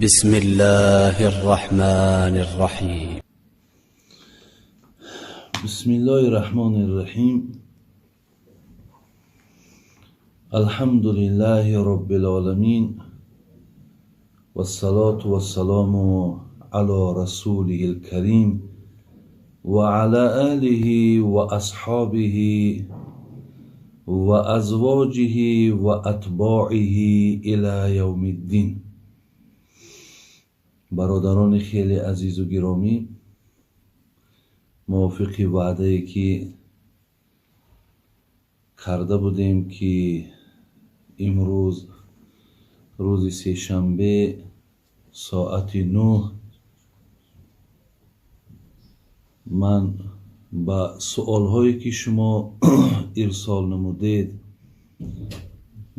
بسم الله الرحمن الرحيم. بسم الله الرحمن الرحيم. الحمد لله رب العالمين، والصلاة والسلام على رسوله الكريم وعلى آله وأصحابه وأزواجه وأتباعه إلى يوم الدين. برادران خیلی عزیز و گرامی، موافق وعده که کرده بودیم که امروز روز سه‌شنبه ساعت 9 من با سوالهایی که شما ارسال نمودید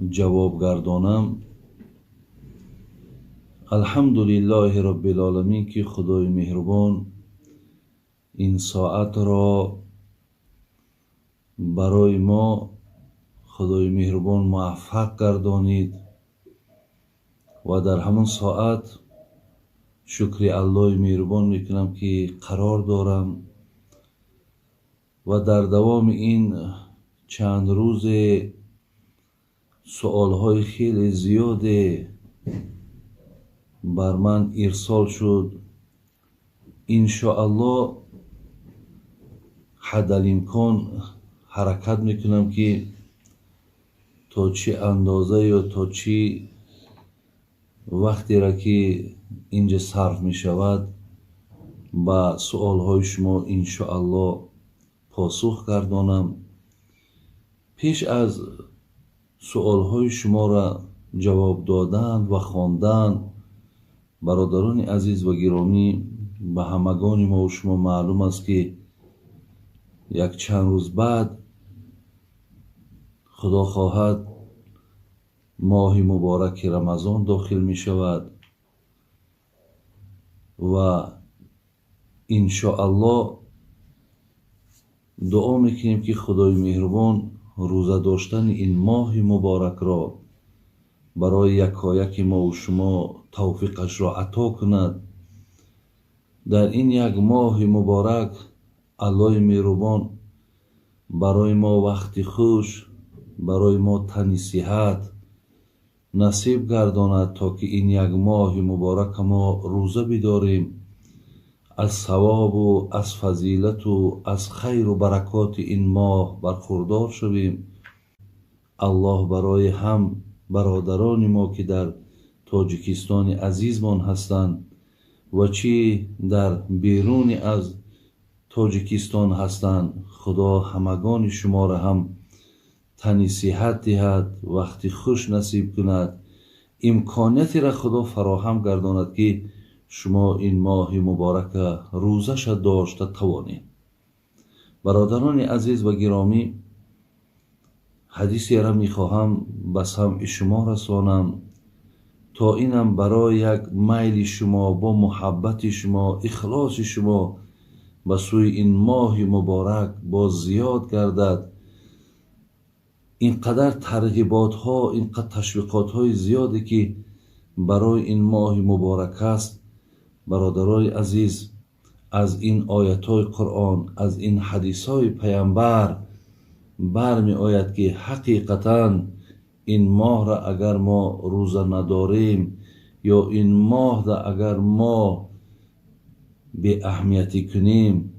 جواب گردانم. الحمدلله رب العالمین که خدای مهربان این ساعت را برای ما خدای مهربان موفق گردانید و در همون ساعت شکر الله مهربان میکنم که قرار دارم و در دوام این چند روز سوالهای خیلی زیاد بر من ارسال شد. انشاءالله حد الامکان حرکت میکنم که تا چه اندازه یا تا چه وقتی را که اینجا صرف میشود با سوالهای شما انشاءالله پاسخ گردانم. پیش از سوالهای شما را جواب دادن و خواندن، برادران عزیز و گرامی، به همگان ما و شما معلوم است که یک چند روز بعد خدا خواهد ماه مبارک رمضان داخل می شود و انشاءالله دعا میکنیم که خدای مهربان روزه داشتن این ماه مبارک را برای یکایک ما و شما توفیقش را عطا کند. در این یک ماه مبارک الله مهربان برای ما وقت خوش، برای ما تن صحت نصیب گرداند تا که این یک ماه مبارک ما روزه بداریم، از ثواب و از فضیلت و از خیر و برکات این ماه برخوردار شویم. الله برای هم برادران ما که در تاجیکستان عزیزمان هستند و چی در بیرون از تاجیکستان هستند، خدا همگان شما را هم تن صحت دهد، وقتی خوش نصیب کند، امکانیتی را خدا فراهم گرداند که شما این ماه مبارک روزش داشته توانید. برادران عزیز و گرامی، حدیثی را میخواهم به سمع شما رسانم تا اینم برای یک میل شما با محبت شما، اخلاص شما به سوی این ماه مبارک باز زیاد گردد. اینقدر ترغیبات ها، اینقدر تشویقات های زیادی که برای این ماه مبارک است، برادرای عزیز، از این آیات های قرآن، از این حدیث های پیامبر برمی آید که حقیقتا این ماه را اگر ما روزه نداریم یا این ماه را اگر ما به اهمیتی کنیم،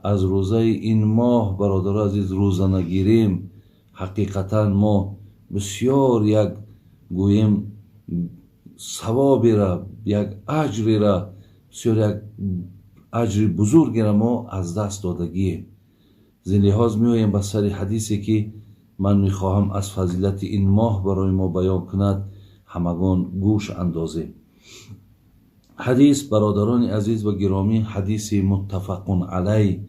از روزه این ماه برادر عزیز روزه نگیریم، حقیقتا ما بسیار یک گویم ثوابی را، یک اجری را، بسیار یک اجر بزرگی را ما از دست دادگیم. زین لحاظ میایم به سر حدیثی که من میخواهم از فضیلت این ماه برای ما بیان کند همگان گوش اندازیم. حدیث برادران عزیز و گرامی، حدیث متفق علیه،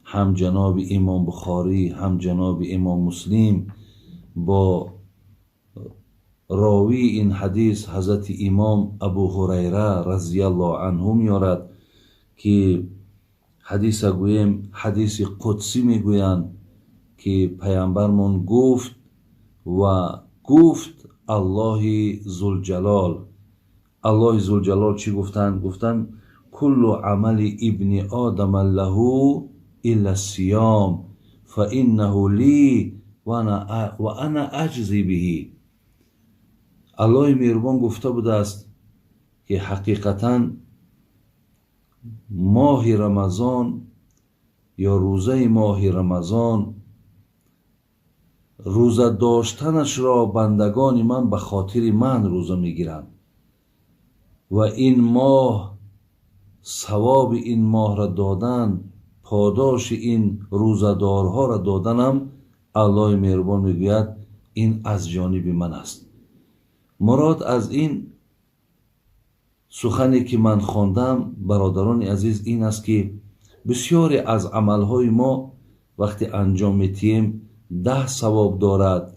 هم جناب امام بخاری هم جناب امام مسلم با راوی این حدیث حضرت امام ابو هریره رضی الله عنه میارد که حدیث گویم حدیث قدسی میگویند که پیامبرمون گفت و گفت الله ذوالجلال الله ذوالجلال چی گفتن؟ گفتن کل عمل ابن آدم له الا الصیام فانه لی و انا اجزی به. الله مهربان گفته بوده است که حقیقتا ماه رمضان یا روزه ماه رمضان روزه داشتنش را بندگان من به خاطر من روزه میگیرند و این ماه ثواب این ماه را دادن، پاداش این روزدارها را دادنم الله مهربان میگوید این از جانب من است. مراد از این سخنی که من خواندم برادران عزیز این است که بسیاری از عملهای ما وقتی انجام میتیم 10 ثواب دارد،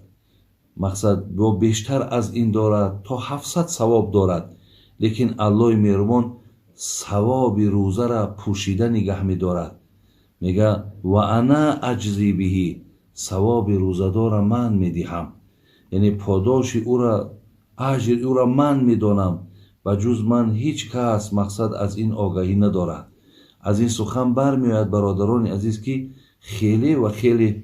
مقصد با بیشتر از این دارد تا 700 ثواب دارد، لیکن الله مهربان ثواب روزه را پوشیده نگه می‌دارد. میگه و انا اجزی به، ثواب روزه‌دار را من می‌دهم، یعنی پاداش او را، اجر او را من می‌دانم و جز من هیچ کس مقصد از این آگاهی ندارد. از این سخن برمی‌آید برادران عزیز که خیلی و خیلی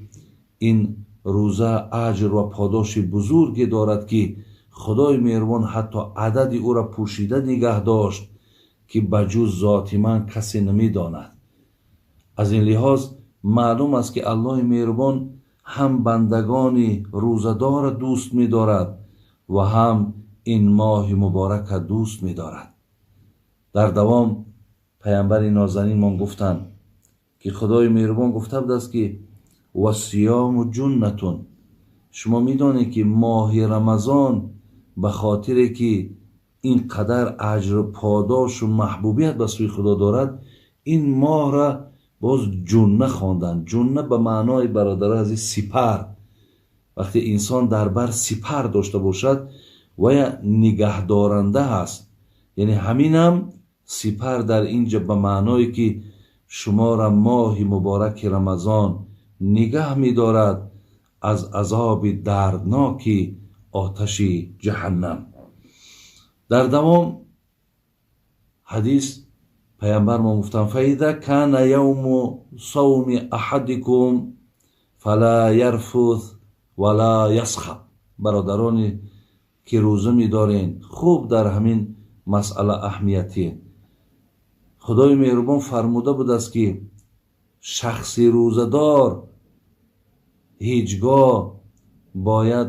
این روزه اجر و پاداش بزرگی دارد که خدای مهربان حتی عدد او را پوشیده نگه داشت که بجز ذات من کسی نمی‌داند. از این لحاظ معلوم است که الله مهربان هم بندگان روزه‌دار دوست می‌دارد و هم این ماه مبارک دوست می‌دارد. در دوام پیامبر نازنین ما گفتند که خدای مهربان گفته بود است که و صیام جنتون، شما می‌دانید که ماه رمضان به خاطر که این قدر اجر و پاداش و محبوبیت به سوی خدا دارد این ماه را باز جنه خواندند. جنه به معنای برادر عزیز سپر. وقتی انسان در بر سپر داشته باشد و یا نگه دارنده هست، یعنی همینم سپر در اینجا به معنای که شما را ماه مبارک رمضان نگه می دارد از عذاب دردناک آتش جهنم. در دوام حدیث پیامبر ما گفتن فاذا کان یوم صوم احدکم فلا یرفث ولا یسخب. برادرانی که روزه می دارین خوب در همین مسئله اهمیتی. خدای مهربان فرموده بود است که شخصی روزدار هیچگاه باید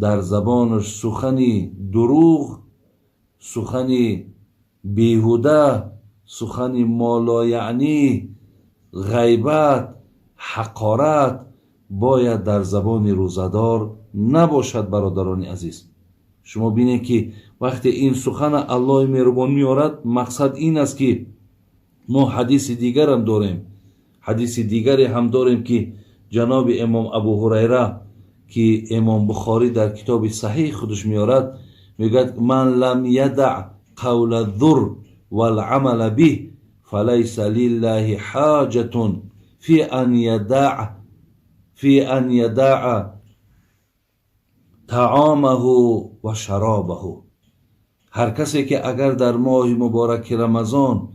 در زبانش سخنی دروغ، سخنی بیهوده، سخنی مالایعنی، غیبت، حقارت باید در زبان روزدار نباشد. برادران عزیز شما بینید که وقتی این سخن الله مهربان میارد مقصد این است که ما حدیث دیگر هم داریم. حدیث دیگری هم داریم که جناب امام ابو هریره که امام بخاری در کتاب صحیح خودش میارد میگه من لم یدع قول الذر والعمل به فلیس لله حاجة فی ان یدع طعامه و شرابه. هر کسی که اگر در ماه مبارک رمضان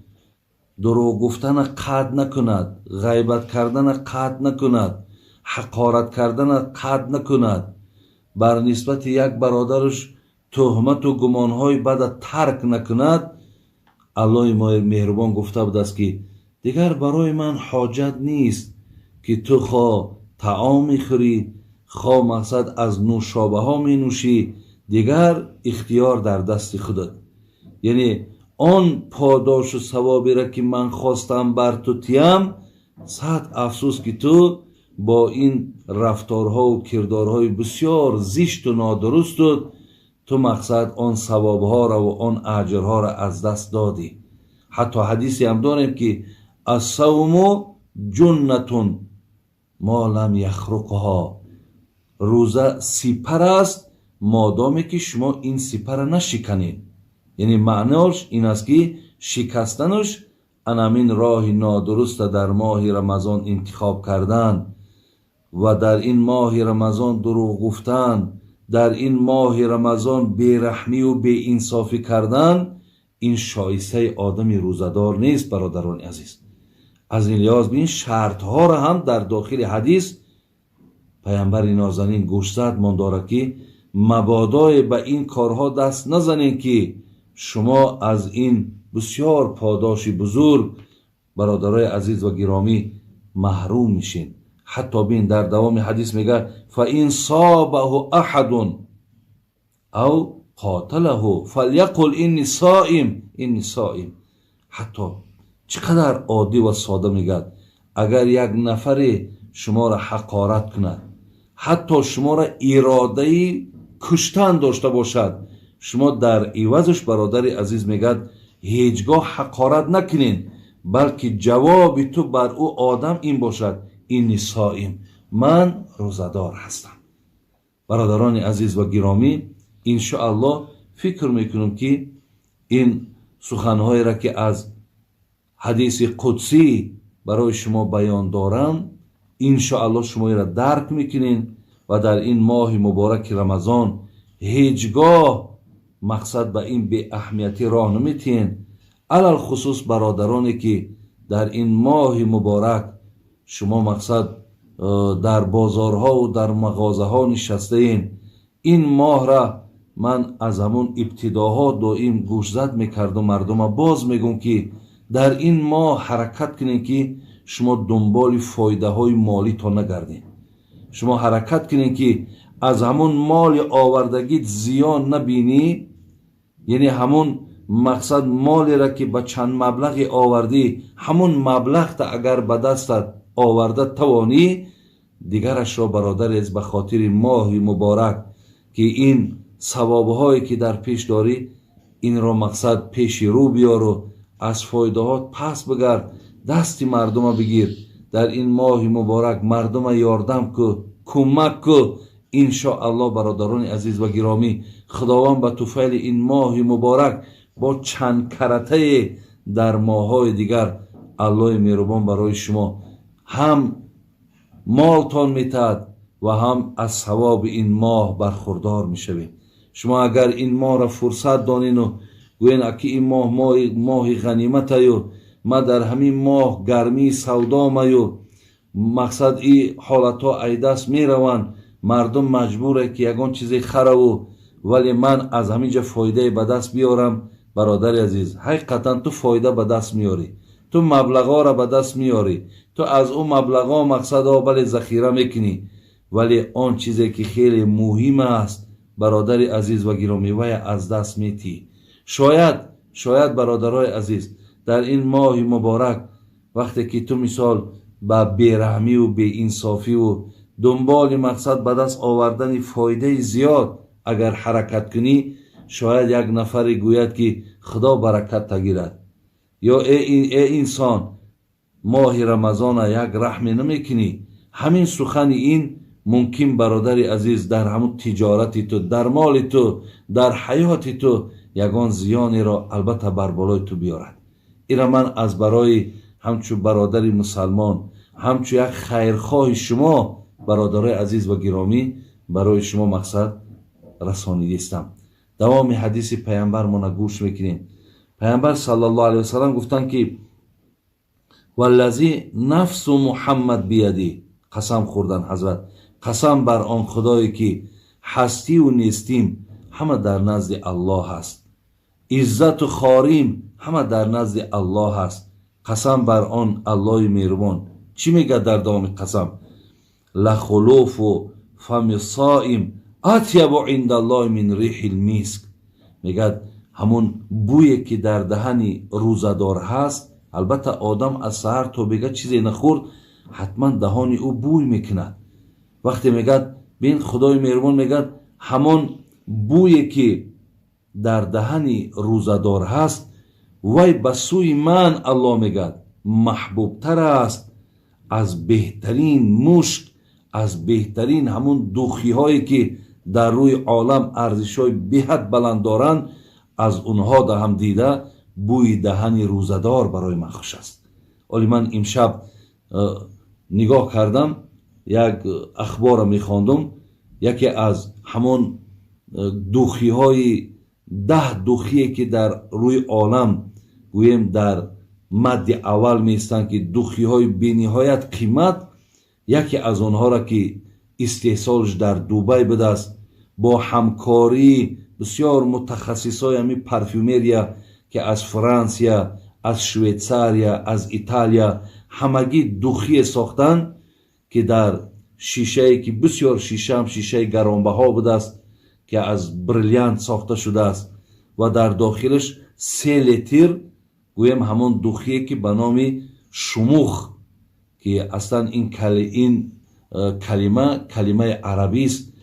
دروغ گفتن قطع نکند، غیبت کردن قطع نکند، حقارت کردن قطع نکند، بر نسبت یک برادرش تهمت و گمانهای بد ترک نکند، الله مهربان گفته بود است که دیگر برای من حاجت نیست که تو خواه طعام میخوری، خواه مقصد از نوشابه ها می نوشی، دیگر اختیار در دست خودت. یعنی آن پاداش و ثوابی را که من خواستم بر تو تیم، صد افسوس که تو با این رفتارها و کردارهای بسیار زشت و نادرست تو مقصد آن ثوابها را و آن اجرها را از دست دادی. حتی حدیثی هم داریم که الصوم جنتون ما لم یخرقها، روزه سپر است مادامی که شما این سپر نشکنید. یعنی معنیش این است که شکستنش انامین راه نادرست در ماه رمضان انتخاب کردن و در این ماه رمضان دروغ گفتن، در این ماه رمضان بیرحمی و بی انصافی کردن، این شایسته آدمی روزدار نیست. برادران عزیز، از این لحاظ بین شرط ها را هم در داخل حدیث پیامبر نازنین گوش زد من داره که مبادا به این کارها دست نزنین که شما از این بسیار پاداش بزرگ برادرای عزیز و گرامی محروم میشین. حتی بین در دوام حدیث میگه فَإِنْ صَابَهُ أَحَدٌ او قاتله فلیقل اینی صائم اینی صائم. حتی چقدر عادی و ساده میگه اگر یک نفر شما را حقارت کند، حتی شما را اراده کشتن داشته باشد، شما در عوضش برادر عزیز میگه هیچگاه حقارت نکنین، بلکه جواب تو بر او آدم این باشد اینی صائم، من روزدار هستم. برادران عزیز و گرامی، انشاءالله فکر میکنم که این سخنهایی را که از حدیث قدسی برای شما بیان دارم انشاءالله شما را درک میکنین و در این ماه مبارک رمضان هیچگاه مقصد به این به اهمیتی راه نمیتین. علل خصوص برادرانی که در این ماه مبارک شما مقصد در بازارها و در مغازه ها نشسته این ماه را من از همون ابتداها دائم گوش زد میکردم مردم باز میگم که در این ماه حرکت کنین که شما دنبال فایده های مالی تا نگردین. شما حرکت کنین که از همون مال آوردگیت زیان نبینی، یعنی همون مقصد مالی را که به چند مبلغ آوردی همون مبلغ تا اگر به دستت آورده توانی دیگرش را برادر از به خاطر ماه مبارک که این ثوابهایی که در پیش داری این را مقصد پیش رو بیار و از فایده ها پس بگرد، دستی مردم بگیر، در این ماه مبارک مردم یاردم کو، کمک کو. انشاءالله برادران عزیز و گرامی خداوند به توفیل این ماه مبارک با چند کرته در ماههای دیگر الله مهربان برای شما هم مالتان میتد و هم از ثواب این ماه برخوردار میشوید. شما اگر این ماه را فرصت دانین و گوین اکی این ماه غنیمت ایو، ما در همین ماه گرمی سودا میو، مقصد این حالت ها ایدست میروند، مردم مجبوره که یگان چیزی خرو ولی من از همینجا فایده به دست بیارم. برادر عزیز حقیقتا تو فایده به دست میاری، تو مبلغا را به دست میاری، تو از اون مبلغا مقصد ها بله ذخیره میکنی، ولی آن چیزی که خیلی مهم است برادر عزیز و گرامی وی از دست میتی. شاید برادرای عزیز در این ماه مبارک وقتی که تو مثال با بیرحمی و بی انصافی و دنبال مقصد به دست آوردن فایده زیاد اگر حرکت کنی، شاید یک نفر گوید که خدا برکت تگیرد، یا ای انسان ماه رمضان یک رحم نمیکنی. همین سخن این ممکن برادر عزیز در همون تجارتی تو، در مال تو، در حیات تو یگان زیانی را البته بر بالای تو بیارد. اینا من از برای همچو برادر مسلمان، همچو یک خیرخواه شما برادرای عزیز و گرامی برای شما مقصد رسانیدستم. دوام حدیث پیامبر ما گوش میکنیم. پیامبر صلی الله علیه وسلم گفتن که والذی نفس محمد بیدی، قسم خوردن حضرت، قسم بر آن خدایی که هستی و نیستیم همه در نزد الله هست، عزت و خاریم همه در نزد الله هست. قسم بر آن الله مهربان. چی میگه در دوام قسم؟ لخلوف و فم صائم اطیب عند الله من ریح المسک. میگه همون بویی که در دهن روزدار هست، البته آدم از سحر تا بگه چیزی نخورد حتما دهان او بوی میکند. وقتی میگه بین خدای مهربان میگه همون بویی که در دهن روزدار هست وی به سوی من الله میگه محبوب تر است از بهترین مشک، از بهترین همون دوخی هایی که در روی عالم ارزش های بهت بلند دارند، از اونها ده هم دیده بوی دهن روزدار برای من خوش است. ولی من امشب نگاه کردم، یک اخبار میخواندم، یکی از همون دوخی های 10 دوخیه که در روی عالم گویم در مد اول میستن که دوخی های بینهایت قیمت، یکی از آنها را که استحصالش در دوبای بوده است با همکاری بسیار متخصصای همین پرفیومریا که از فرانسیا، از شویتزاریا، از ایتالیا همگی دوخی ساختن که در شیشه که بسیار شیشه گرانبها بوده است که از بریلیانت ساخته شده است و در داخلش 3 لیتر گویم همون دوخیه که به نام شموخ که اصلا این کلمه عربی است،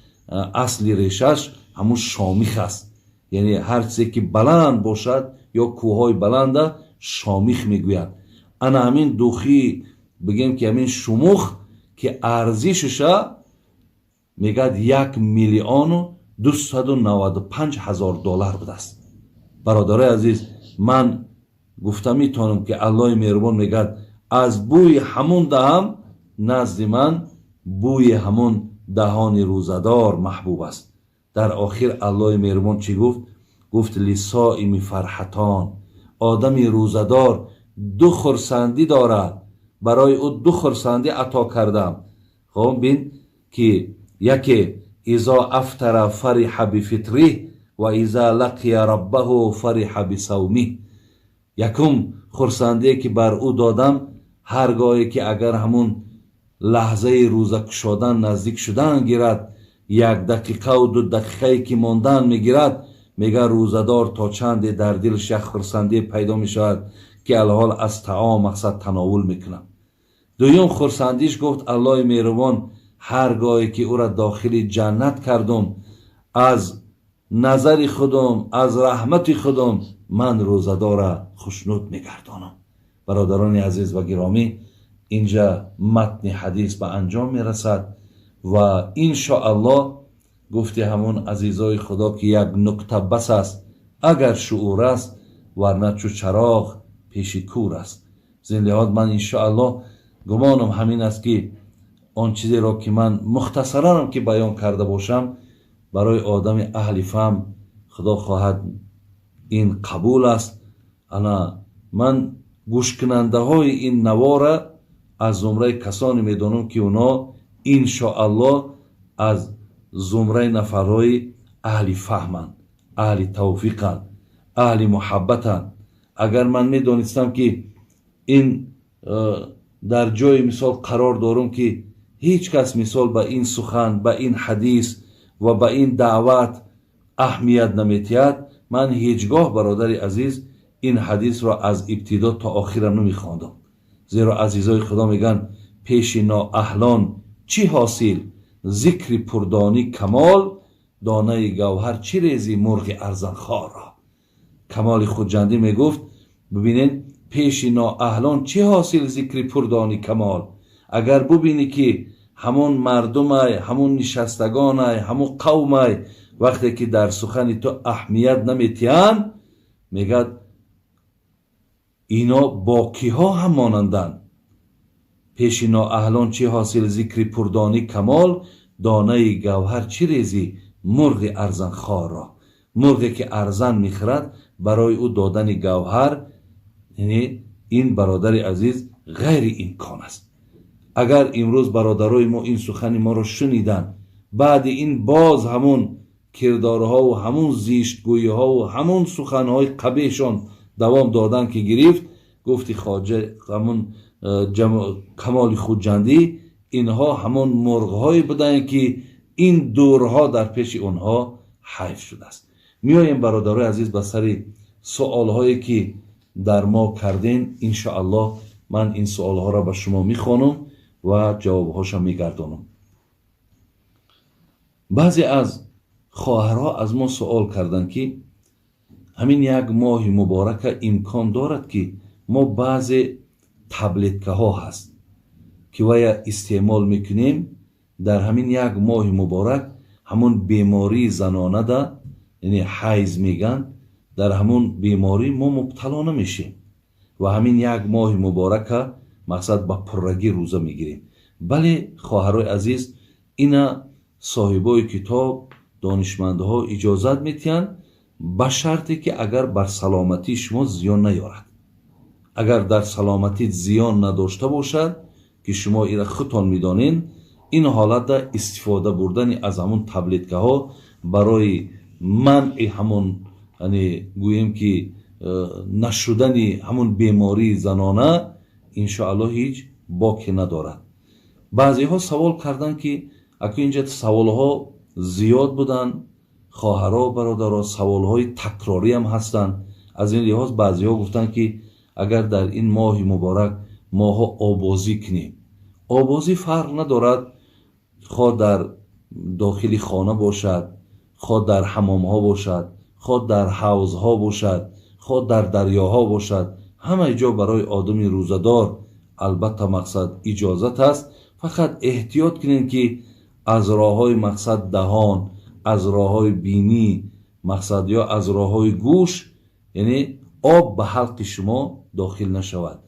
اصلی ریشش همون شامیخ است، یعنی هر چیزی که بلند باشد یا کوههای بلنده شامیخ میگویند. انا همین دوخی بگیم که همین شموخ که ارزشش میگد 1,295,000 دلار بوده است. برادرای عزیز، من گفتم میتونم که الله مهربان میگد از بوی همون دهم نزد من بوی همون دهان روزدار محبوب است. در آخر الله مهربان چی گفت؟ گفت لصائم فرحتان، آدمی روزدار 2 خرسندی دارد، برای او 2 خرسندی عطا کردم. خب بین که یکی اذا افطر فرح بفطره و اذا لقی ربه فرح بصومه. یکم خرسندی که بر او دادم هرگاهی که اگر همون لحظه روزه گشادن نزدیک شدن گیرد، 1 دقیقه و 2 دقیقه که ماندن میگیرد، میگه روزدار تا چند در دلش یک خرسندی پیدا میشود که الحال از طعام مقصد تناول میکنم. دویم خرسندیش گفت الله مهربان هرگاهی که او را داخل جنت کردم از نظر خودم، از رحمت خودم من روزدار را خوشنود میگردانم. برادران عزیز و گرامی، اینجا متن حدیث به انجام میرسد و انشاءالله گفته همون عزیزای خدا که یک نکته بس است اگر شعور است ورنه چو چراغ پیش کور است. زین لحاظ من انشاءالله گمانم همین است که آن چیزی را که من مختصرا که بیان کرده باشم برای آدم اهل فهم خدا خواهد این قبول است. انا من گوش کننده های این نواره از زمره کسانی میدانم که اونا انشاءالله از زمره نفرهای اهل فهمند، اهل توفیقند، اهل محبتند. اگر من میدانستم که این در جای مثال قرار دارم که هیچ کس مثال به این سخن، به این حدیث و به این دعوت اهمیت نمیتید، من هیچگاه برادر عزیز این حدیث را از ابتدا تا آخرم نمیخواندم. زیرا عزیزای خدا میگن پیش نااهلان چی حاصل، ذکر پردانی کمال، دانه گوهر چی ریزی مرغ ارزن خوار را. کمال خودجندی میگفت ببینین پیش نااهلان چی حاصل ذکر پردانی کمال، اگر ببینی که همون مردم همون نشستگان همون قوم وقتی که در سخن تو اهمیت نمیتین میگد اینا باقی ها هم مانندن. پیش نااهلان چی حاصل ذکر پردانی کمال، دانه گوهر چی ریزی مرغ ارزن خوار را. مرغی که ارزن میخرد برای او دادن گوهر، یعنی این برادر عزیز غیر امکان است. اگر امروز برادرای ما این سخن ما را شنیدن، بعد این باز همون کردارها و همون زیشتگویی ها و همون سخنهای قبیحشان دوام دادن که گرفت، گفتی خواجه همون کمال خودجندی اینها همون مرغهای بودن که این دورها در پیش اونها حیف شده است. میایم برادرای عزیز به سر سوالهایی که در ما کردین. انشاءالله من این سوالها را به شما میخوانم و جوابهاشا میگردانم. بعضی از خواهرها از ما سوال کردن که همین 1 ماه مبارک امکان دارد که ما بعضی تبلتکه ها هست که ویا استعمال میکنیم در همین 1 ماه مبارک همون بیماری زنانه ده، یعنی حیض میگن، در همون بیماری ما مبتلا نمیشیم و همین 1 ماه مبارک مقصد با پرگی روزه میگیریم. بله خواهرای عزیز، اینا صاحبای کتاب دانشمندها اجازت میتین، به شرطی که اگر بر سلامتی شما زیان نیارد. اگر در سلامتی زیان نداشته باشد که شما ایره خودتان میدانین، این حالت در استفاده بردن از همون تبلتکه ها برای منع همون، یعنی گوییم که نشدن همون بیماری زنانه انشاءالله هیچ باکی ندارد. بعضی ها سوال کردن که اگه اینجا سوال ها زیاد بودن، خواهرها برادرها سوال های تکراری هم هستن. از این لحاظ بعضی ها گفتن که اگر در این ماه مبارک ماها آبازی کنیم، آبازی فرق ندارد، خواه در داخل خانه باشد، خواه در حمام ها باشد، خواه در حوض ها باشد، خواه در دریاها باشد، همه جا برای آدمی روزدار البته مقصد اجازت است. فقط احتیاط کنین که از راه های مقصد دهان، از راه های بینی مقصد یا از راه های گوش، یعنی آب به حلق شما داخل نشود.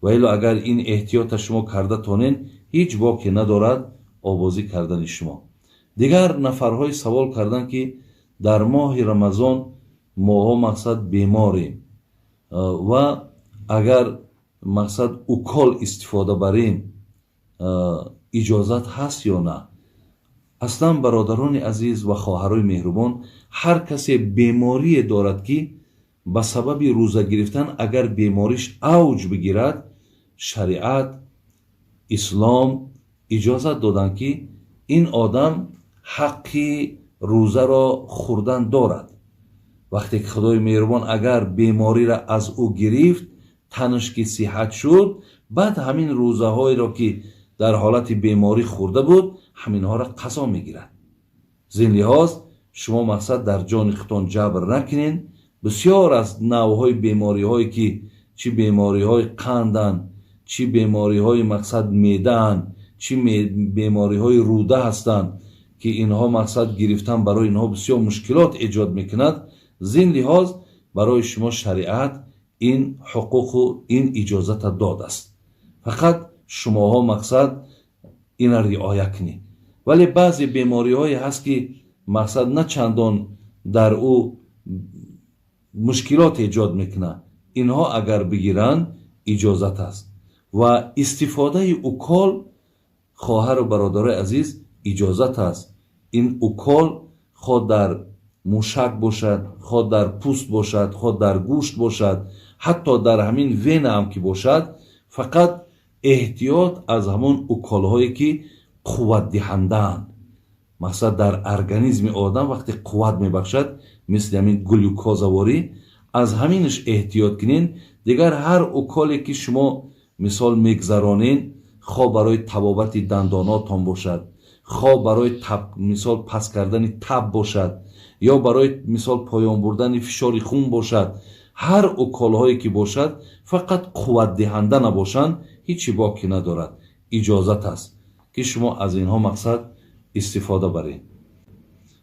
و الا اگر این احتیاط شما کرده تانین، هیچ باکی ندارد آبازی کردن شما. دیگر نفرهای سوال کردن که در ماه رمضان ماها مقصد بیماریم و اگر مقصد اوکال استفاده بریم اجازت هست یا نه. اصلا برادران عزیز و خواهرای مهربان، هر کسی بیماری دارد که به سبب روزه گرفتن اگر بیماریش اوج بگیرد، شریعت اسلام اجازت دادن که این آدم حقی روزه را خوردن دارد. وقتی که خدای مهربان اگر بیماری را از او گرفت، تنش که صحت شد، بعد همین روزه های را که در حالت بیماری خورده بود، همین ها را قضا میگیرد. زین لحاظ شما مقصد در جان خودتان جبر نکنین. بسیار از نوعهای بیماری هایی که چی بیماری های قندن، چی بیماری های مقصد میدن، چی بیماری های روده هستند که اینها مقصد گرفتن برای اینها بسیار مشکلات ایجاد میکند. زین لحاظ برای شما شریعت این حقوق و این اجازت داده است. فقط شماها مقصد این را رعایت کنید. ولی بعضی بیماری های هست که مقصد نه چندان در او مشکلات ایجاد میکنه، اینها اگر بگیرن اجازت است. و استفاده اوکال خواهر و برادر عزیز اجازت است. این اوکال خود در موشک باشد، خود در پوست باشد، خود در گوشت باشد، حتی در همین وین هم که باشد، فقط احتیاط از همون اوکال هایی که قوت دهندن، مثلا در ارگانیسم آدم وقتی قوت میبخشد، مثل همین گلوکوزواری، از همینش احتیاط کنین. دیگر هر اوکالی که شما مثال میگذرانین، خواه برای تبابت دنداناتان باشد، خواه برای مثال پس کردن تب باشد، یا برای مثال پایان بردن فشار خون باشد، هر اوکال هایی که باشد فقط قوت دهنده نباشند، هیچی باکی ندارد. اجازت است که شما از اینها مقصد استفاده برید.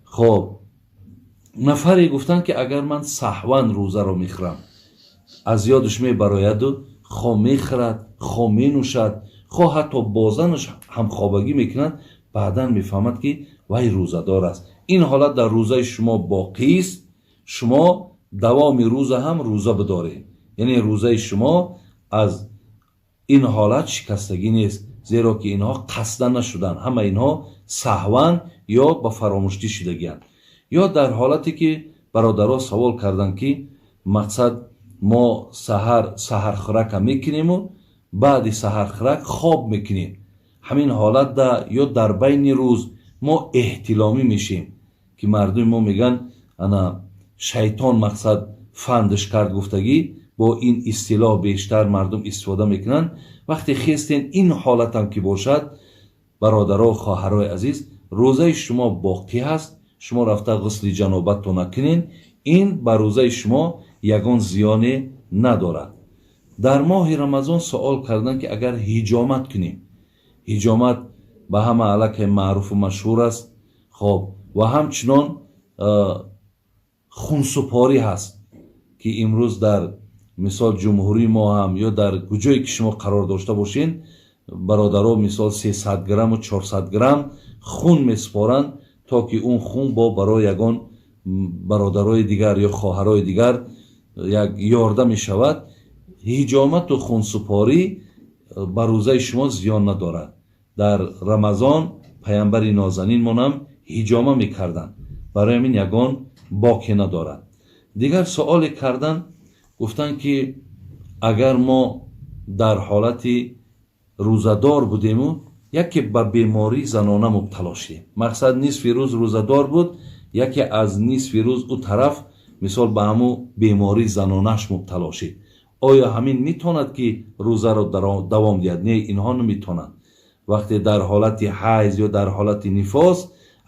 خب نفری گفتن که اگر من سهوا روزه رو میخورم، از یادش میبراید و خواه میخورد، خواه مینوشد، خواه حتی بازنش هم خوابگی میکند، بعدا میفهمد که وای روزه دار است. این حالت در روزه شما باقی است. شما دوام روزه هم روزه بدارید، یعنی روزه شما از این حالت شکستگی نیست، زیرا که اینها قصدا نشدن، همه اینها سهوا یا با فراموشی شدگی‌اند. یا در حالتی که برادرها سوال کردن که مقصد ما سحر خورک میکنیم و بعد سحر خورک خواب میکنیم، همین حالت در یا در بین روز ما احتلامی میشیم که مردم ما میگن انا شیطان مقصد فندش کرد گفتگی، با این اصطلاح بیشتر مردم استفاده میکنن. وقتی خواستین این حالت هم که باشد، برادرها و خواهرای عزیز، روزه شما باقی هست، شما رفته غسل جنابت تو نکنین، این بر روزه شما یگان زیانی ندارد. در ماه رمضان سوال کردن که اگر حجامت کنیم، حجامت به همه علک معروف و مشهور است. خب و همچنان خونسپاری هست که امروز در مثال جمهوری ما هم یا در کجایی که شما قرار داشته باشین، برادرها مثال 300 گرم و 400 گرم خون میسپارن то ки он хун бо барои ягон бародарои дигар ё хоҳарои дигар як ёрдам мешавад. ҳиҷомату хунсупорӣ ба рӯзаи шумо зиён надорад. дар рамазон пайғамбари нозанинмонам ҳиҷома мекарданд, барои ҳамин ягон боке надорад. дигар суоле кардан, гуфтанд ки агар мо дар ҳолати рӯзадор будему, яке ба беморӣ занона мубтало шудем, мақсад нисфи рӯз рӯзадор буд, яке аз нисфи рӯз ӯ тараф мисол ба ҳамун беморӣ занонаш мубтало шуд, оё ҳамин метавонад ки рӯзаро давом диҳад? Не, инҳо наметавонанд. вақте дар ҳолати ҳайз ё дар ҳолати нифос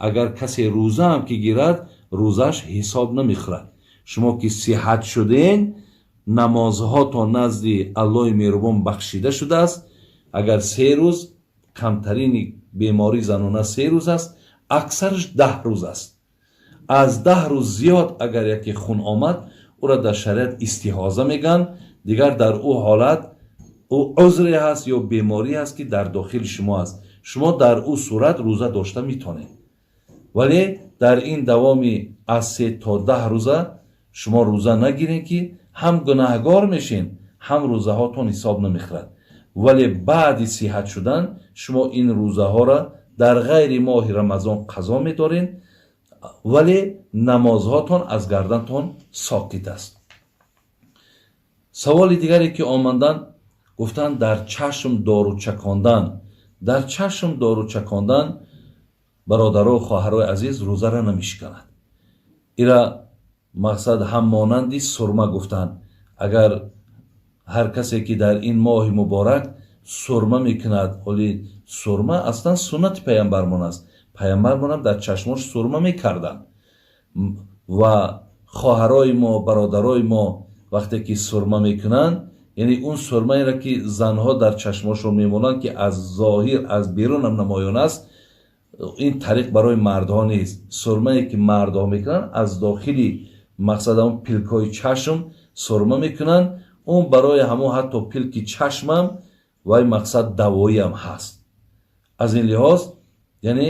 агар касе рӯза ҳам ки гирад, рӯзаш ҳисоб намехӯрад. шумо ки сиҳат шуден, намозҳото назди аллоҳи меҳрубон бахшида шудааст. агар 3 рӯз, камтарини бемории занона 3 рӯз аст, аксараш 10 рӯз аст. аз 10 рӯз зиёд агар яке хун омад, ӯро дар шариат истиҳоза мегӯянд. дигар дар ӯ ҳолат ӯ узре ҳаст ё беморӣ ҳаст ки дар дохили шумо аст. шумо дар ӯ сурат рӯза дошта метавонед, вале дар ин давоми аз 3 то 10 рӯза шумо рӯза нагиред ки ҳам гунаҳгор мешин, ҳам рӯзаҳотон ҳисоб намехӯрад. вале баъди сиҳат шудан шумо ин рӯзаҳоро дар ғайри моҳи рамазон қазо медоред, вале намозҳотон аз гардантон соқит аст. саволи дигаре ки омаданд, гуфтанд дар чашм дору чакондан. дар чашм дору чакондан, бародаро хоҳарои азиз, рӯзаро намешканад. ира мақсад ҳам монанди сурма гуфтанд. агар ҳар касе ки дар ин моҳи муборак сурма мекунад, оли сурма аслан суннати пайғамбармон аст. пайғамбармонам дар чашмош сурма мекарданд ва хоҳарои мо, бародарои мо вақте ки сурма мекунанд, яъне он сурмаеро ки занҳо дар чашмошон мемонанд ки аз зоҳир, аз берунам намоён аст, ин тариқ барои мардҳо нест. сурмае ки мардҳо мекунанд аз дохили мақсад ҳамон пилкҳои чашм сурма мекунанд. он барои ҳамон ҳатто пилки чашмам вай мақсад давоиам ҳаст. аз ин лиҳоз яъне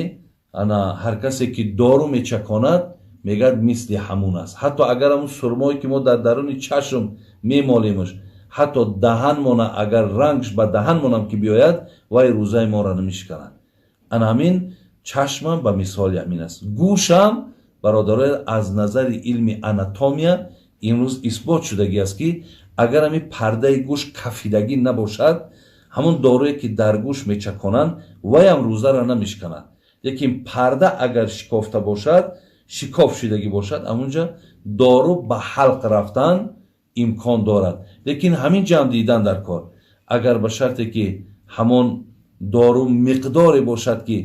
ҳар касе ки дору мечаконад мегӯяд мисли ҳамун аст. ҳатто агар ҳамун сурмое ки мо дар даруни чашм мемолемш, ҳатто даҳанмона агар рангш ба даҳанмонам ки биёяд, вай рӯзаи моро намешканад. ана ҳамин чашмам ба мисоли ҳамин аст. гӯшам бародаро аз назари илми анатомия имрӯз исбот шудагӣ аст ки агар ҳамин пардаи гӯш кафидагӣ набошад, ҳамон дорое ки дар гӯш мечаконанд, вайам рӯзаро намешканад. лекин парда агар шикофта бошад, шикоф шудагӣ бошад, ҳамунҷа дору ба ҳалқ рафтан имкон дорад. лекин ҳамин ҷамъ дидан дар кор. агар ба шарте ки ҳамон дору миқдоре бошад ки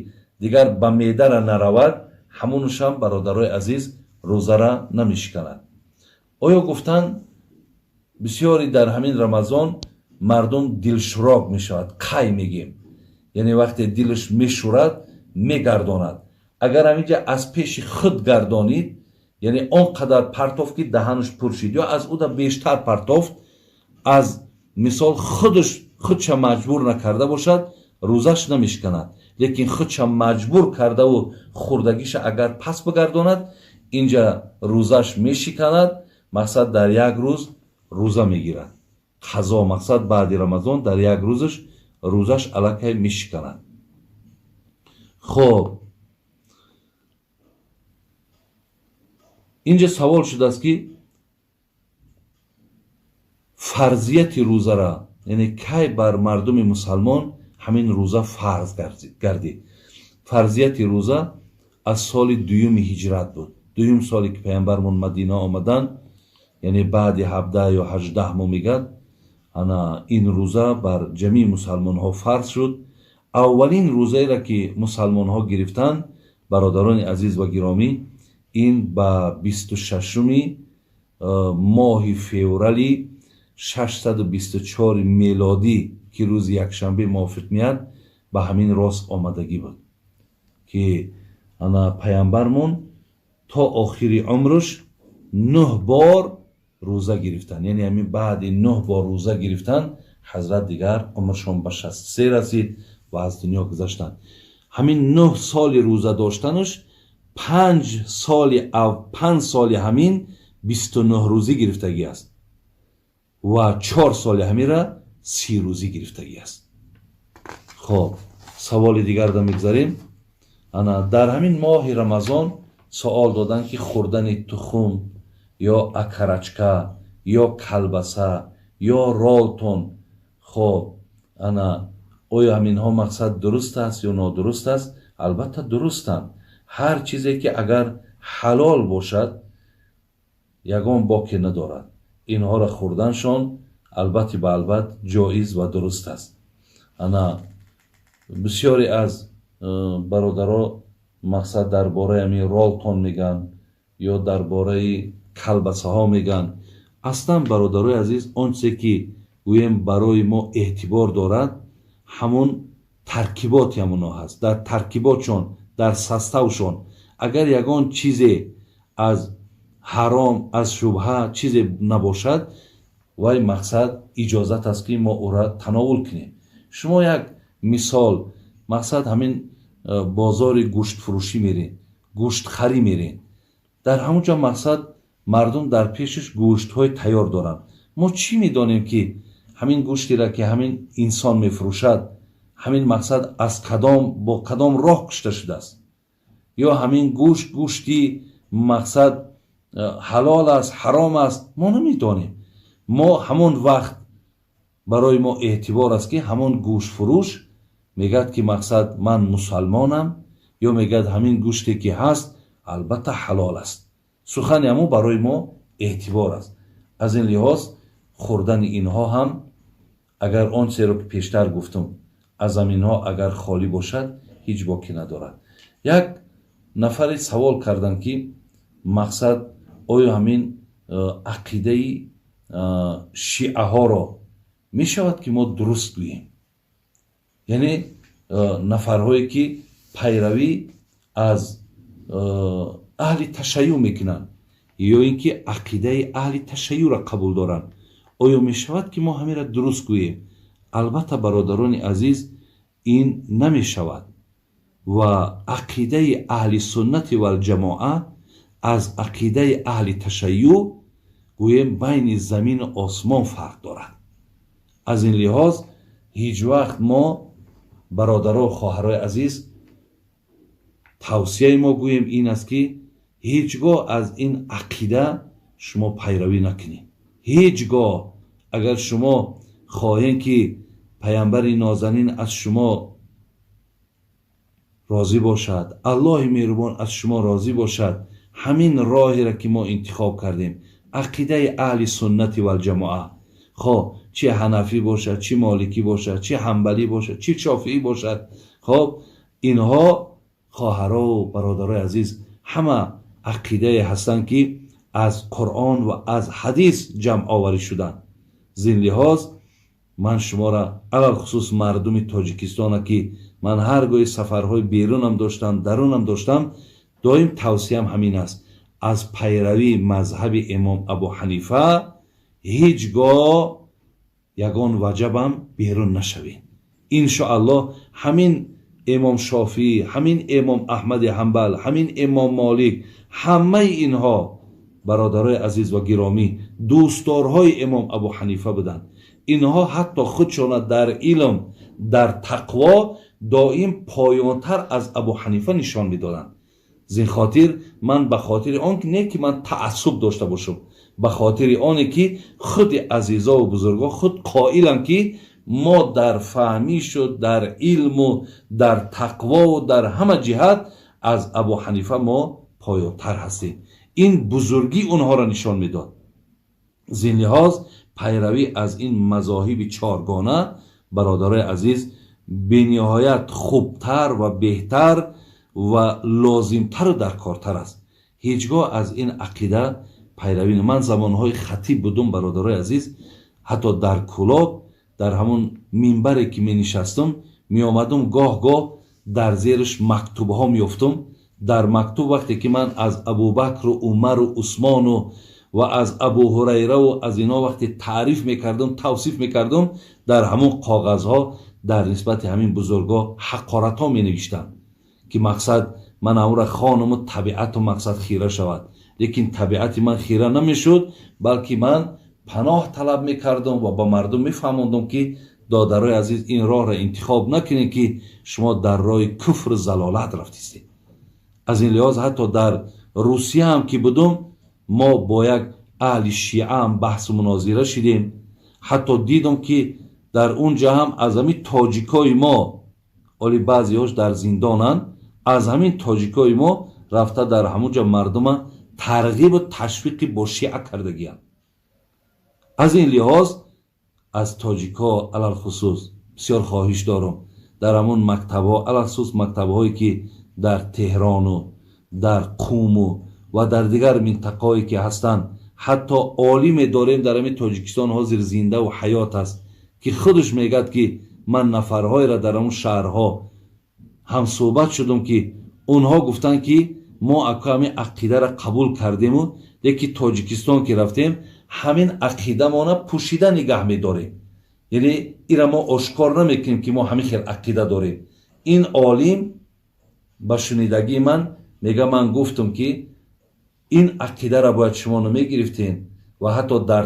дигар ба меъдара наравад, ҳамунашам бародарои азиз рӯзара намешканад. оё гуфтанд бисёре дар ҳамин рамазон мардум дилшӯрок мешавад, қай мегем, яъне вақте дилаш мешӯрад мегардонад. агар ҳаминҷа аз пеши худ гардонид, яъне он қадар партофт ки даҳанаш пур шуд, ё аз ӯда бештар партофт, аз мисол худша маҷбур накарда бошад, рӯзаш намешканад. лекин худша маҷбур кардаву хӯрдагиша агар пас бигардонад, инҷа рӯзаш мешиканад. мақсад дар як рӯз рӯза мегирад. қазо мақсад баъди рамазон дар як рӯзаш рӯзаш аллакай мешиканад. хоб инҷа савол шудааст ки фарзияти рӯзара, яъне кай бар мардуми мусалмон ҳамин рӯза фарз гардид. фарзияти рӯза аз соли 2 ҳиҷрат буд. 2 соли ки пайғамбармон мадина омаданд, яъне баъди 17 ё 18 моҳ мегӯяд, ана ин рӯза бар ҷамеъи мусалмонҳо фарз шуд. аввалин рӯзаеро ки мусалмонҳо гирифтанд, бародарони азиз ва гиромӣ, ин ба 26 моҳи феврали 624 мелодӣ ки рӯзи якшанбе мувофиқ меяд, ба ҳамин рост омадагӣ буд ки ана пайғамбармон то охири умрш 9 бор рӯза гирифтанд. яъне ҳамин баъди 9 бор рӯза гирифтанд, ҳазрат дигар умршон ба 63 расид ва аз дунё гузаштанд. ҳамин 9 соли рӯза доштанаш 5 سال همین 29 روزی گرفتگی است و 4 سال همین را 30 روزی گرفتگی است. خب سوال دیگر را میگذاریم. انا در همین ماه رمضان سوال دادن که خوردن تخم یا اکرچکا یا کلبسه یا رالتون، خب انا آیا همین ها مقصد درست است یا نادرست است؟ البته درستند. هر چیزی که اگر حلال باشد یگان باکی ندارد، اینها را خوردنشان البته به البته جایز و درست است. انا بسیاری از برادرها مقصد درباره همین رالتون میگن یا درباره کلبسه ها میگن. اصلا برادرای عزیز آنچه که گویم برای ما اعتبار دارد همون ترکیبات همونا هست. در ترکیباتشون، در سستوشون اگر یگان چیزی از حرام، از شبهه چیزی نباشد وای مقصد اجازت است که ما او را تناول کنیم. شما یک مثال مقصد همین بازار گوشت فروشی میرین، گوشت خری میرین، در همونجا مقصد مردم در پیشش گوشت های تیار دارن. ما چی میدانیم که همین گوشتی را که همین انسان میفروشد همین مقصد از کدام با کدام راه کشته شده است، یا همین گوشتی مقصد حلال است حرام است ما نمیدانیم. ما همون وقت برای ما اعتبار است که همون گوشت فروش میگد که مقصد من مسلمانم یا میگد همین گوشتی که هست البته حلال است. سخن همون برای ما اعتبار است. از این لحاظ خوردن اینها هم اگر آن چیزی رو که پیشتر گفتم از زمین ها اگر خالی باشد هیچ باکی ندارد. یک نفر سوال کردن که مقصد آیا همین عقیده شیعه ها را می شود که ما درست گوییم؟ یعنی نفرهایی که پیروی از اهل تشیع میکنن یا اینکه عقیده اهل تشیع را قبول دارن، آیا می شود که ما همین را درست گوییم؟ البته برادران عزیز این نمی شود و عقیده اهل سنت و الجماعه از عقیده اهل تشیع گویم بین زمین و آسمان فرق دارد. از این لحاظ هیچ وقت ما برادران و خواهرای عزیز توصیه ما گویم این است که هیچگاه از این عقیده شما پیروی نکنید. هیچگاه اگر شما خواهید که پیامبر نازنین از شما راضی باشد، الله مهربان از شما راضی باشد، همین راهی را که ما انتخاب کردیم عقیده اهل سنت و الجماعه، خب چه حنفی باشد، چه مالکی باشد، چه حنبلی باشد، چه شافعی باشد، خب اینها خواهرها و برادرای عزیز همه عقیده هستند که از قرآن و از حدیث جمع آوری شدن. زین لحاظ من شما را علل خصوص مردم تاجیکستان که من هرگاه سفرهای بیرونم داشتم درونم داشتم دایم توصیم همین است، از پیروی مذهب امام ابو حنیفه هیچگاه یگان وجبم بیرون نشوید. انشاءالله همین امام شافعی، همین امام احمد حنبل، همین امام مالک، همه اینها برادرای عزیز و گرامی دوستدارهای امام ابو حنیفه بودند. اینها حتی خودشان در علم در تقوا دائم پایانتر از ابو حنیفه نشان میدادند. زین خاطر من به خاطر آن نه که من تعصب داشته باشم، به خاطر آنه که خود عزیزا و بزرگا خود قائلن که ما در فهمیش و در علم و در تقوا و در همه جهت از ابو حنیفه ما پایانتر هستیم. این بزرگی اونها را نشان میداد. زین لحاظ پیروی از این مذاهب چارگانه برادرای عزیز بنهایت خوبتر و بهتر و لازمتر و درکارتر است. هیچگاه از این عقیده پیروی. من زمانهای خطیب بودم برادرای عزیز، حتی در کلاب در همون منبری که می نشستم می آمدم گاه در زیرش مکتوب ها می افتم. در مکتوب وقتی که من از ابوبکر و عمر و عثمان و از ابو هریره و از اینا وقتی تعریف میکردم توصیف میکردم در همون کاغذ ها در نسبت همین بزرگا حقارت ها می نوشتم که مقصد من امور خانم طبیعت و مقصد خیره شود. لیکن طبیعت من خیره نمیشد، بلکه من پناه طلب میکردم و با مردم میفهموندم که دادرای عزیز این راه را انتخاب نکنید که شما در راه کفر و ضلالت رفتید. از این لحاظ حتی در روسیه هم که بودم ما با یک اهل شیعه هم بحث و مناظره شدیم. حتی دیدم که در اونجا هم از همین تاجیکای ما، ولی بعضی هاش در زندانن، از همین تاجیکای ما رفته در همونجا مردم ترغیب و تشویق با شیعه کردگیان. از این لحاظ از تاجیکا علال خصوص بسیار خواهش دارم در همون مکتب‌ها، علال خصوص مکتب‌هایی که در تهران و در قم و در دیگر منطقه‌هایی که هستند، حتی عالم داریم در همین تاجیکستان حاضر زنده و حیات است که خودش میگد که من نفرهای را در همون شهرها هم صحبت شدم که اونها گفتن که ما اکامی عقیده را قبول کردیم و لیکن تاجیکستان که رفتیم همین عقیده ما را پوشیده نگه می‌داریم، یعنی اینا ما آشکار نمیکنیم که ما همین خیلی عقیده داریم. این عالم با شنیدگی من میگه من گفتم که این عقیده را باید شما نمیگرفتین و حتی در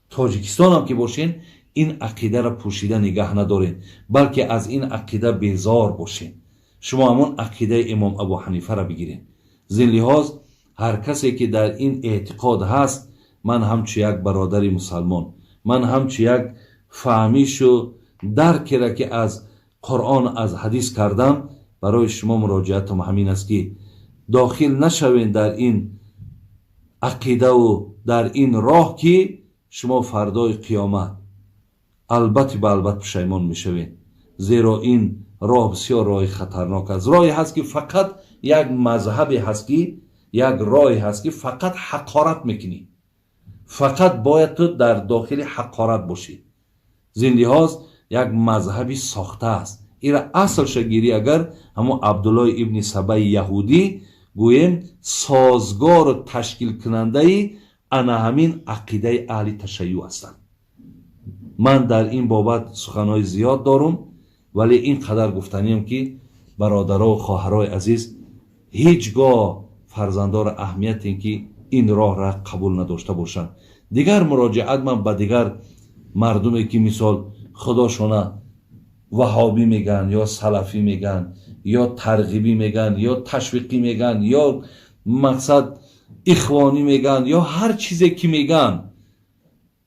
تاجیکستان هم که باشین این عقیده را پوشیده نگه ندارین، بلکه از این عقیده بیزار باشین. شما همون عقیده امام ابو حنیفه را بگیرین. زین لحاظ هر کسی که در این اعتقاد هست، من همچو یک برادر مسلمان، من همچو یک فهمیش و درکی را که از قرآن از حدیث کردم، برای شما مراجعتم همین است که داخل نشوین در این عقیده و در این راه که شما فردای قیامت البته به البته پشیمان میشوین. زیرا این راه بسیار راه خطرناک است. راهی هست که فقط یک مذهبی هست که یک راهی هست که فقط حقارت میکنی، فقط باید تو در داخل حقارت باشی. زین لحاظ یک مذهبی ساخته است. ایرا اصل شگیری اگر همون عبدالله ابن سبای یهودی گویم سازگار و تشکیل کننده انا همین عقیده اهل تشیع هستند. من در این بابت سخنهای زیاد دارم، ولی این قدر گفتنیم که برادرها و خواهرای عزیز هیچگاه فرزندار اهمیت این که این راه را قبول نداشته باشند. دیگر مراجعت من به دیگر مردمی که مثال خداشونه وهابی میگن یا سلفی میگن یا ترغیبی میگن یا تشویقی میگن یا مقصد اخوانی میگن یا هر چیزی که میگن،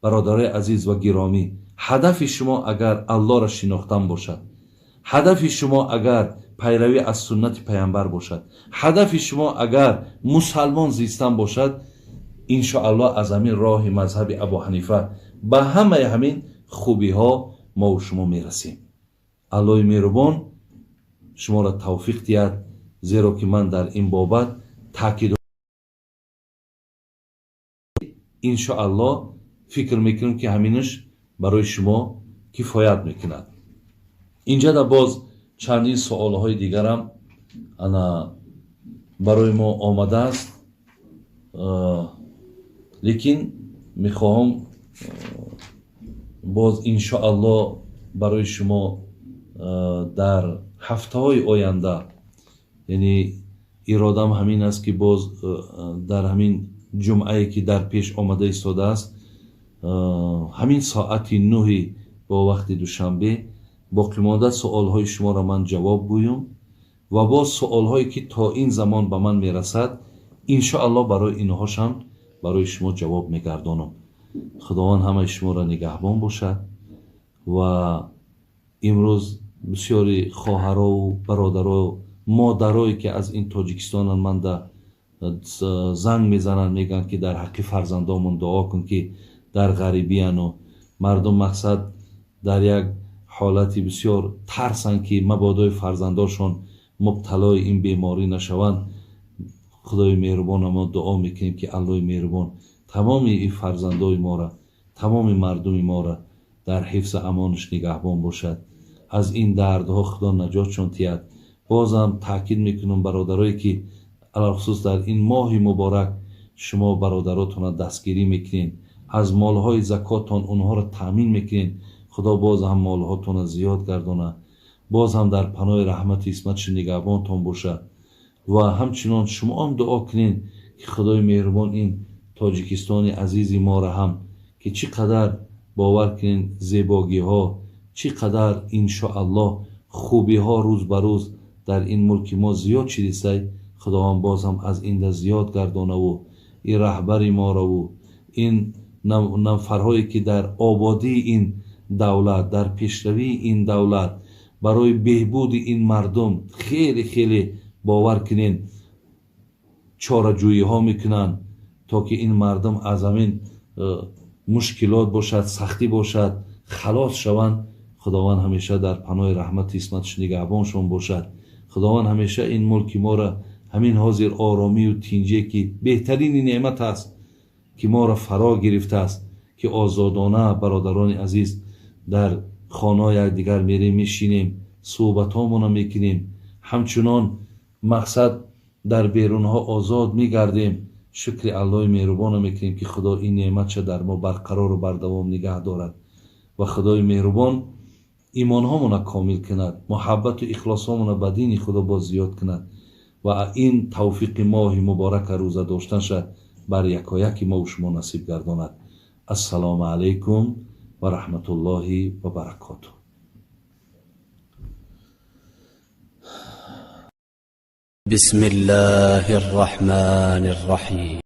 برادرای عزیز و گرامی، هدف شما اگر الله را شناختن باشد، هدف شما اگر پیروی از سنت پیامبر باشد، هدف شما اگر مسلمان زیستن باشد، انشاءالله از همین راه مذهب ابو حنیفه به همه همین خوبی ها ما و شما میرسیم. الله مهربان شما را توفیق دهد، زیرا که من در این بابت تاکید انشاءالله فکر میکنم که همینش برای شما کفایت میکند. اینجا در باز چندین سوالهای دیگرم انا برای ما آمده است، لیکن میخواهم باز انشاءالله برای شما در هفته های آینده، یعنی ارادم همین است که باز در همین جمعه که در پیش آمده ایستاده است، همین ساعت 9 با وقت دوشنبه باقی مانده سوال های شما را من جواب گویم و با سوال هایی که تا این زمان به من میرسد انشاءالله برای اینهاش هم برای شما جواب میگردانم. خداوند همه شما را نگهبان باشد و امروز بسیاری خواهرها و برادرها و مادرایی که از این تاجیکستان من در زنگ میزنن میگن که در حق فرزندامون دعا کن که در غریبی و مردم مقصد در یک حالتی بسیار ترسن که مبادا فرزنداشون مبتلای این بیماری نشوند. خدای مهربان ما دعا میکنیم که الله مهربان تمام این فرزندای ما را، تمام مردم ما را در حفظ امانش نگهبان باشد. از این دردها خدا نجاتشون تید. بازم تاکید میکنم برادرایی که علاوه خصوص در این ماه مبارک شما برادراتون دستگیری میکنین، از مالهای زکاتون اونها را تامین میکنین، خدا باز هم مالهاتون زیاد گردونه، باز هم در پناه رحمت اسمتش نگهبانتون باشه و همچنان شما هم دعا کنین که خدای مهربان این تاجیکستان عزیزی ما را هم که چقدر باور کنین زیباگی ها، چقدر انشاءالله خوبی ها روز به روز در این ملک ما زیاد شدیسته، خداوند باز هم از این زیاد گردانه و این رهبر ما را و این نفرهایی که در آبادی این دولت، در پیشروی این دولت، برای بهبود این مردم خیلی خیلی باور کنین چاره‌جویی ها میکنن تا که این مردم از همین مشکلات باشد، سختی باشد، خلاص شوند. خداوند همیشه در پناه رحمت اسمتش نگهبانشون باشد. خداوند همیشه این ملک ما را همین حاضر آرامی و تینجی که بهترین نعمت است که ما را فرا گرفته است که آزادانه برادران عزیز در خانه یکدیگر میریم، میشینیم، صحبت هامون میکنیم، همچنان مقصد در بیرون ها آزاد میگردیم. شکر الله مهربان میکنیم که خدا این نعمت در ما برقرار و بردوام نگه دارد و خدای مهربان ایمان هامون کامل کند، محبت و اخلاص هامون به دین خدا باز زیاد کند و این توفیق ماه مبارک روزه داشتنش بر یکایک ما و شما نصیب گرداند. السلام علیکم و رحمت الله و برکاته. بسم الله الرحمن الرحيم.